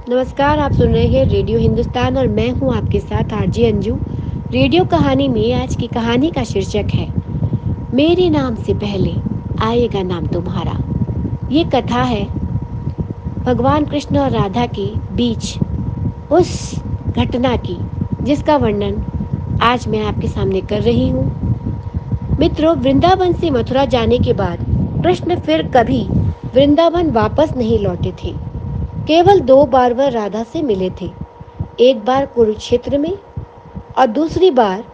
नमस्कार, आप सुन रहे हैं रेडियो हिंदुस्तान और मैं हूं आपके साथ आरजे अंजू। रेडियो कहानी में आज की कहानी का शीर्षक है मेरे नाम से पहले आएगा नाम तुम्हारा। ये कथा है भगवान कृष्ण और राधा के बीच उस घटना की जिसका वर्णन आज मैं आपके सामने कर रही हूँ। मित्रों, वृंदावन से मथुरा जाने के बाद कृष्ण फिर कभी वृंदावन वापस नहीं लौटे थे। केवल 2 बार वह राधा से मिले थे, एक बार कुरुक्षेत्र में और दूसरी बार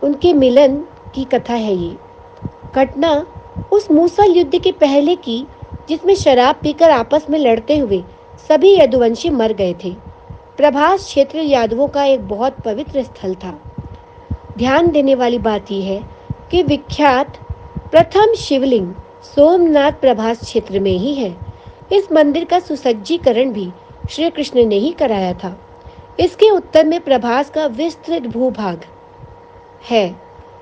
उनके मिलन की कथा है। ये घटना उस मूसल युद्ध के पहले की जिसमें शराब पीकर आपस में लड़ते हुए सभी यदुवंशी मर गए थे। प्रभास क्षेत्र यादवों का एक बहुत पवित्र स्थल था। ध्यान देने वाली बात यह है कि विख्यात प्रथम शिवलिंग सोमनाथ प्रभास क्षेत्र में ही है। इस मंदिर का सुसज्जीकरण भी श्री कृष्ण ने ही कराया था। इसके उत्तर में प्रभास का विस्तृत भूभाग है।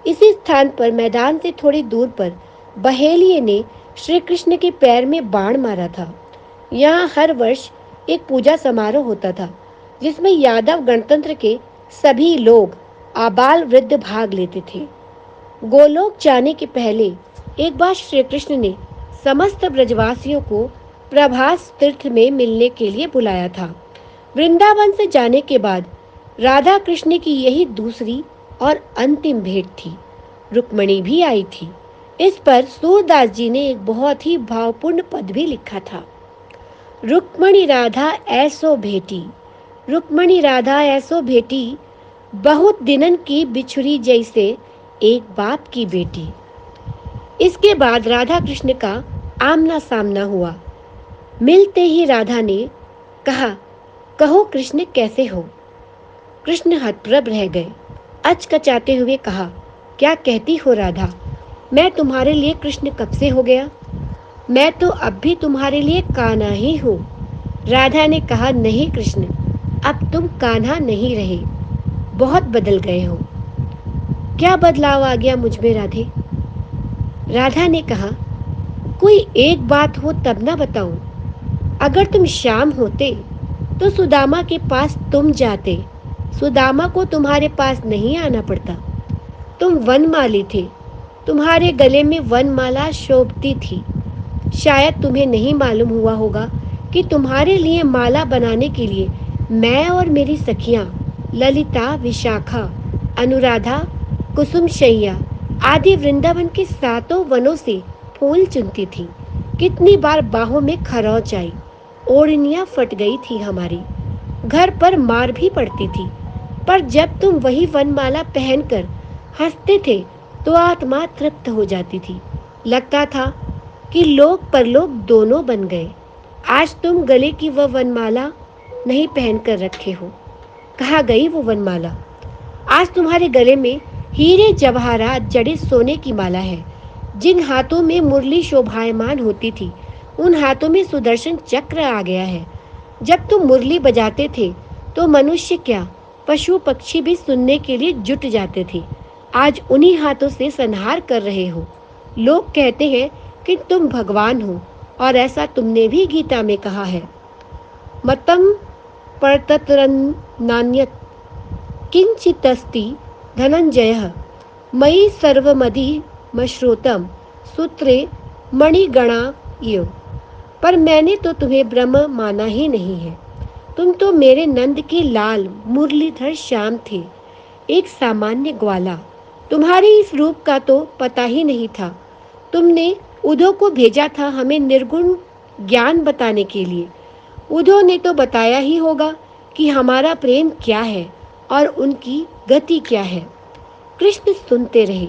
इसी स्थान पर मैदान से थोड़ी दूर पर बहेलिये ने श्री कृष्ण के पैर में बाण मारा था। यहाँ हर वर्ष एक पूजा समारोह होता था जिसमें यादव गणतंत्र के सभी लोग आबाल वृद्ध भाग लेते थे। गोलोक जाने के पहले एक बार श्री कृष्ण ने समस्त ब्रजवासियों को प्रभास तीर्थ में मिलने के लिए बुलाया था। वृंदावन से जाने के बाद राधा कृष्ण की यही दूसरी और अंतिम भेंट थी। रुक्मणी भी आई थी। इस पर सूरदास जी ने एक बहुत ही भावपूर्ण पद भी लिखा था। रुक्मणी राधा ऐसो भेटी, रुक्मणी राधा ऐसो भेटी, बहुत दिनन की बिछुरी जैसे एक बाप की बेटी। इसके बाद राधा कृष्ण का आमना सामना हुआ। मिलते ही राधा ने कहा, कहो कृष्ण कैसे हो। कृष्ण हतप्रभ रह गए। अचकचाते हुए कहा, क्या कहती हो राधा, मैं तुम्हारे लिए कृष्ण कब से हो गया। मैं तो अब भी तुम्हारे लिए कान्हा ही हूँ। राधा ने कहा, नहीं कृष्ण, अब तुम कान्हा नहीं रहे, बहुत बदल गए हो। क्या बदलाव आ गया मुझ में राधे। राधा ने कहा, कोई एक बात हो तब ना बताऊं। अगर तुम श्याम होते तो सुदामा के पास तुम जाते। सुदामा को तुम्हारे पास नहीं आना पड़ता। तुम वनमाली थे, तुम्हारे गले में वनमाला शोभती थी। शायद तुम्हें नहीं मालूम हुआ होगा कि तुम्हारे लिए माला बनाने के लिए मैं और मेरी सखियां ललिता, विशाखा, अनुराधा, कुसुम शैया आदि वृंदावन के 7 वनों से फूल चुनती थी। कितनी बार बाहों में खरोंच आई, ओढ़नियां फट गई थी हमारी, घर पर मार भी पड़ती थी। पर जब तुम वही वनमाला पहनकर हंसते थे तो आत्मा तृप्त हो जाती थी। लगता था कि लोक परलोक दोनों बन गए। आज तुम गले की वह वनमाला नहीं पहनकर रखे हो। कहाँ गई वो वनमाला। आज तुम्हारे गले में हीरे जवाहरात जड़े सोने की माला है। जिन हाथों में मुरली शोभायमान होती थी उन हाथों में सुदर्शन चक्र आ गया है। जब तुम मुरली बजाते थे तो मनुष्य क्या, पशु पक्षी भी सुनने के लिए जुट जाते थे। आज उन्हीं हाथों से संहार कर रहे हो। लोग कहते हैं कि तुम भगवान हो और ऐसा तुमने भी गीता में कहा है। मतम परतत्रन्नान्यत् किंचितस्ति धनंजयः मयि सर्वमधि मश्रुतम सूत्रे मणिगणा इव। पर मैंने तो तुम्हें ब्रह्म माना ही नहीं है। तुम तो मेरे नंद के लाल मुरलीधर श्याम थे, एक सामान्य ग्वाला। तुम्हारे इस रूप का तो पता ही नहीं था। तुमने उद्धव को भेजा था हमें निर्गुण ज्ञान बताने के लिए। उद्धव ने तो बताया ही होगा कि हमारा प्रेम क्या है और उनकी गति क्या है। कृष्ण सुनते रहे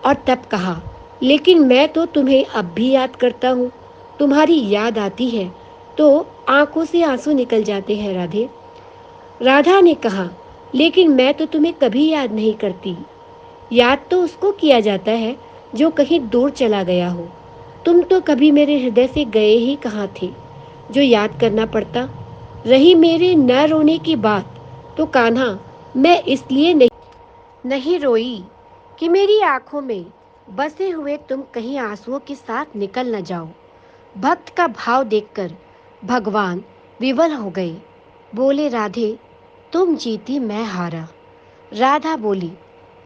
और तब कहा, लेकिन मैं तो तुम्हें अब भी याद करता हूँ। तुम्हारी याद आती है तो आंखों से आंसू निकल जाते हैं राधे। राधा ने कहा, लेकिन मैं तो तुम्हें कभी याद नहीं करती। याद तो उसको किया जाता है जो कहीं दूर चला गया हो। तुम तो कभी मेरे हृदय से गए ही कहाँ थे जो याद करना पड़ता। रही मेरे न रोने की बात तो कान्हा, मैं इसलिए नहीं रोई कि मेरी आंखों में बसे हुए तुम कहीं आंसुओं के साथ निकल न जाओ। भक्त का भाव देखकर भगवान विवल हो गए। बोले, राधे तुम जीती मैं हारा। राधा बोली,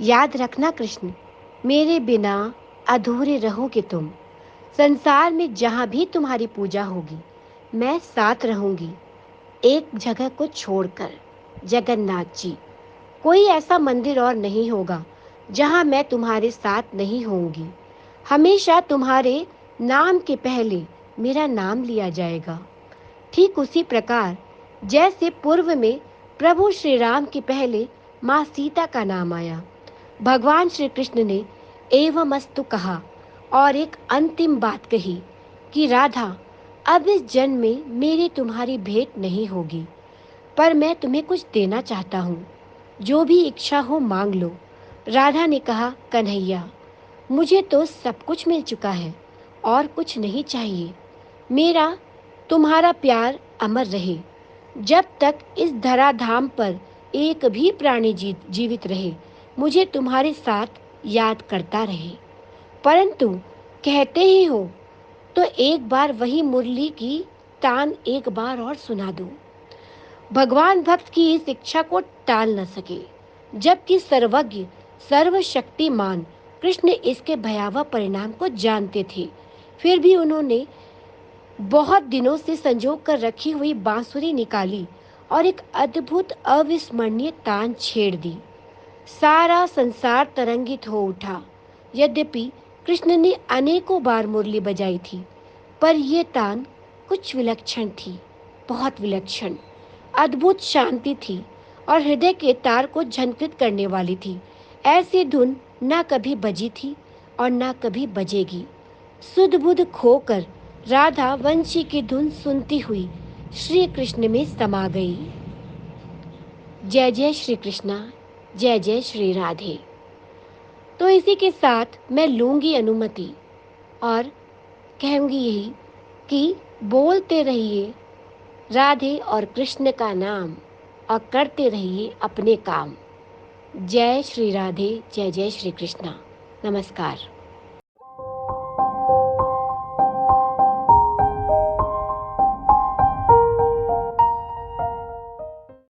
याद रखना कृष्ण, मेरे बिना अधूरे रहोगे तुम। संसार में जहां भी तुम्हारी पूजा होगी, मैं साथ रहूंगी। एक जगह को छोड़कर, जगन्नाथ जी, कोई ऐसा मंदिर और नहीं होगा जहां मैं तुम्हारे साथ नहीं होऊंगी। हमेशा तुम्हारे नाम के पहले मेरा नाम लिया जाएगा। ठीक उसी प्रकार जैसे पूर्व में प्रभु श्री राम के पहले माँ सीता का नाम आया, भगवान श्री कृष्ण ने एवमस्तु कहा और एक अंतिम बात कही कि राधा, अब इस जन्म में मेरी तुम्हारी भेंट नहीं होगी, पर मैं तुम्हें कुछ देना चाहता हूँ। जो भी इच्छा हो मांग लो। राधा ने कहा, कन्हैया, मुझे तो सब कुछ मिल चुका है और कुछ नहीं चाहिए। मेरा तुम्हारा प्यार अमर रहे। जब तक इस धराधाम पर एक भी प्राणी जीवित रहे, मुझे तुम्हारे साथ याद करता रहे। परंतु कहते ही हो तो एक बार वही मुरली की तान एक बार और सुना दो। भगवान भक्त की इस इच्छा को टाल न सके, जबकि सर्वज्ञ सर्वशक्तिमान कृष्ण इसके भयावह परिणाम को जानते थे। फिर भी उन्होंने बहुत दिनों से संजो कर रखी हुई बांसुरी निकाली और एक अद्भुत अविस्मरणीय तान छेड़ दी। सारा संसार तरंगित हो उठा। यद्यपि कृष्ण ने अनेकों बार मुरली बजाई थी, पर यह तान कुछ विलक्षण थी, बहुत विलक्षण। अद्भुत शांति थी और हृदय के तार को झंकृत करने वाली थी। ऐसी धुन न कभी बजी थी और न कभी बजेगी। सुध बुध खोकर राधा वंशी की धुन सुनती हुई श्री कृष्ण में समा गई। जय जय श्री कृष्णा, जय जय श्री राधे। तो इसी के साथ मैं लूंगी अनुमति और कहूंगी यही कि बोलते रहिए राधे और कृष्ण का नाम और करते रहिए अपने काम। जय श्री राधे, जय जय श्री कृष्णा। नमस्कार।